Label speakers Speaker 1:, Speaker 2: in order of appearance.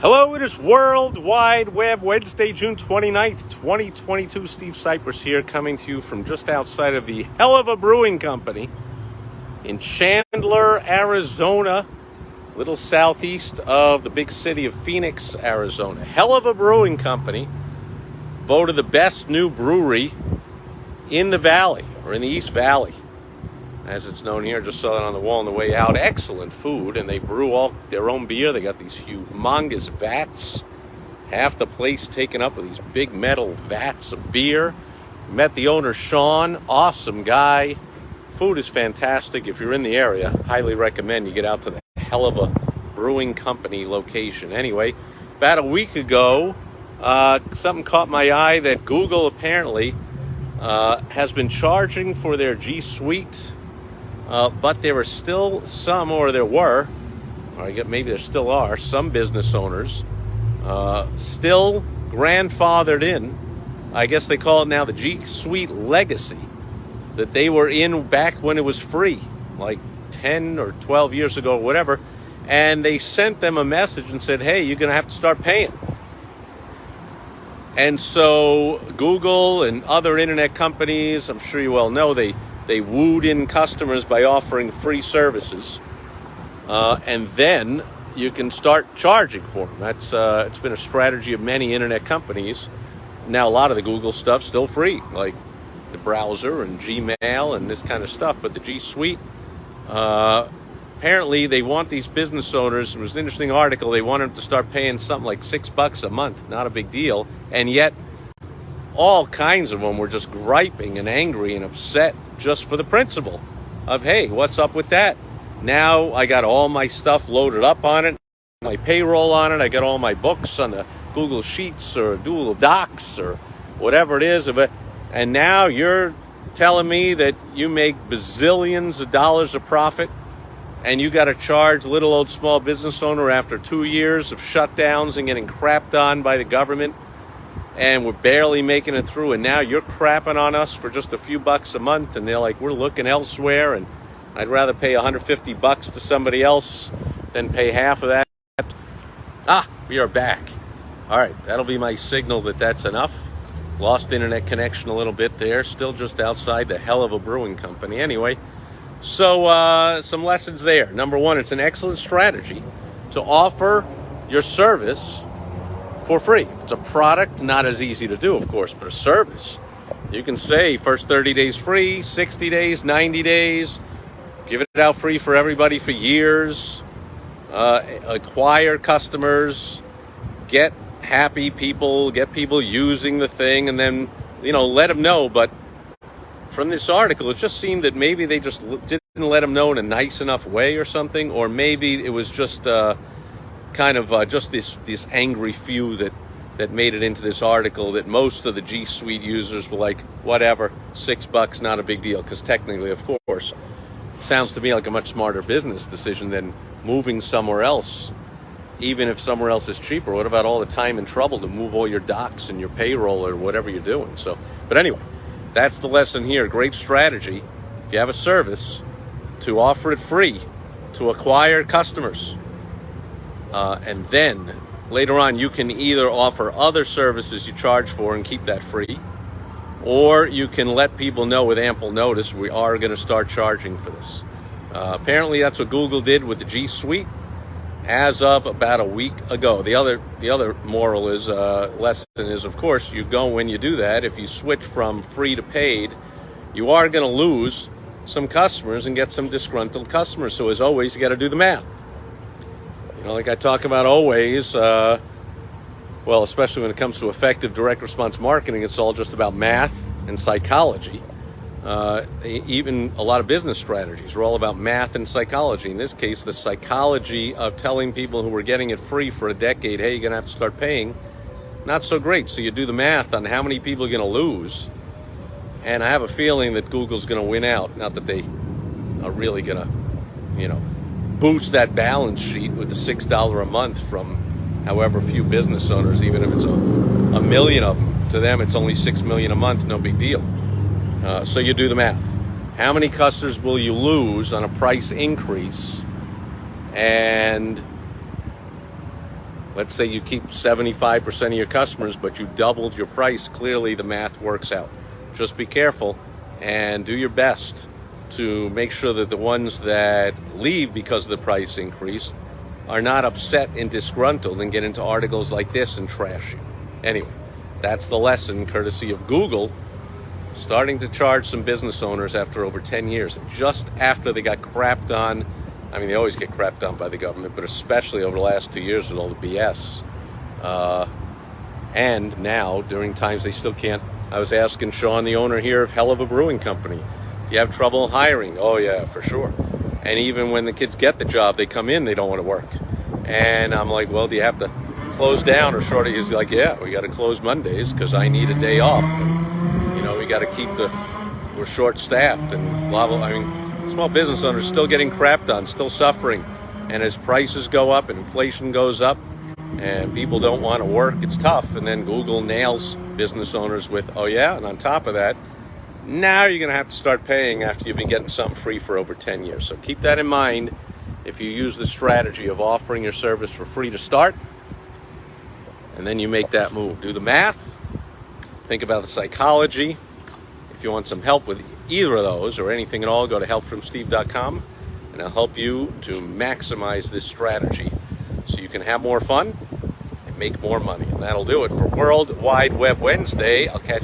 Speaker 1: Hello, it is World Wide Web, Wednesday, June 29th, 2022. Steve Sipress here, coming to you from just outside of the hell of a brewing company in Chandler, Arizona, a little southeast of the big city of Phoenix, Arizona. Hell of a brewing company, voted the best new brewery in the valley, or in the East Valley, as it's known here. Just saw it on the wall on the way out. Excellent food, and they brew all their own beer. They got these humongous vats, half the place taken up with these big metal vats of beer. Met the owner, Sean, awesome guy. Food is fantastic. If you're in the area, highly recommend you get out to the hell of a brewing company location. Anyway, about a week ago, something caught my eye that Google apparently has been charging for their G Suite. But there are still some, or maybe there still are, some business owners still grandfathered in. I guess they call it now the G Suite Legacy, that they were in back when it was free, like 10 or 12 years ago, or whatever. And they sent them a message and said, hey, you're going to have to start paying. And so Google and other internet companies, I'm sure you all know, they wooed in customers by offering free services, and then you can start charging for them. It's been a strategy of many internet companies. Now a lot of the Google stuff's still free, like the browser and Gmail and this kind of stuff. But the G Suite, apparently they want these business owners. It was an interesting article. They want them to start paying something like $6 a month. Not a big deal, and yet all kinds of them were just griping and angry and upset just for the principle of, hey, what's up with that? Now I got all my stuff loaded up on it, my payroll on it, I got all my books on the Google Sheets or Google Docs or whatever it is, and now you're telling me that you make bazillions of dollars of profit and you got to charge little old small business owner after 2 years of shutdowns and getting crapped on by the government, and we're barely making it through, and now you're crapping on us for just a few bucks a month, and they're like, we're looking elsewhere, and I'd rather pay $150 to somebody else than pay half of that. We are back. All right, that'll be my signal that that's enough. Lost internet connection a little bit there, still just outside the hell of a brewing company. Anyway, so some lessons there. Number one, it's an excellent strategy to offer your service for free. It's a product, not as easy to do, of course, but a service. You can say first 30 days free, 60 days, 90 days, give it out free for everybody for years, acquire customers, get happy people, get people using the thing, and then, let them know. But from this article, it just seemed that maybe they just didn't let them know in a nice enough way or something, or maybe it was just kind of just this angry few that made it into this article, that most of the G Suite users were like, whatever, $6, not a big deal. Because technically, of course, it sounds to me like a much smarter business decision than moving somewhere else, even if somewhere else is cheaper. What about all the time and trouble to move all your docs and your payroll or whatever you're doing? So, but anyway, that's the lesson here. Great strategy, if you have a service, to offer it free, to acquire customers. And then later on, you can either offer other services you charge for and keep that free, or you can let people know with ample notice, we are going to start charging for this. Apparently, that's what Google did with the G Suite as of about a week ago. The other moral is lesson is, of course, when you do that, if you switch from free to paid, you are going to lose some customers and get some disgruntled customers. So as always, you got to do the math. Like I talk about always, especially when it comes to effective direct response marketing, it's all just about math and psychology. Even a lot of business strategies are all about math and psychology. In this case, the psychology of telling people who were getting it free for a decade, hey, you're going to have to start paying, not so great. So you do the math on how many people you're going to lose. And I have a feeling that Google's going to win out. Not that they are really going to, boost that balance sheet with the $6 a month from however few business owners, even if it's a million of them. To them, it's only $6 million a month, no big deal. So you do the math. How many customers will you lose on a price increase? And Let's say you keep 75% of your customers, but you doubled your price. Clearly, the math works out. Just be careful and do your best to make sure that the ones that leave because of the price increase are not upset and disgruntled and get into articles like this and trash you. Anyway, that's the lesson courtesy of Google starting to charge some business owners after over 10 years, just after they got crapped on. I mean, they always get crapped on by the government, but especially over the last 2 years with all the BS. And now, during times they still can't. I was asking Sean, the owner here of Hell of a Brewing Company, do you have trouble hiring? Oh, yeah, for sure. And even when the kids get the job, they come in, they don't want to work. And I'm like, well, do you have to close down or short? He's like, yeah, we got to close Mondays because I need a day off. And, we got to keep we're short-staffed and blah, blah. I mean, small business owners still getting crapped on, still suffering. And as prices go up and inflation goes up and people don't want to work, it's tough. And then Google nails business owners with, oh, yeah, and on top of that, now you're going to have to start paying after you've been getting something free for over 10 years. So keep that in mind if you use the strategy of offering your service for free to start, and then you make that move. Do the math. Think about the psychology. If you want some help with either of those or anything at all, go to helpfromsteve.com, and I'll help you to maximize this strategy so you can have more fun and make more money. And that'll do it for World Wide Web Wednesday. I'll catch you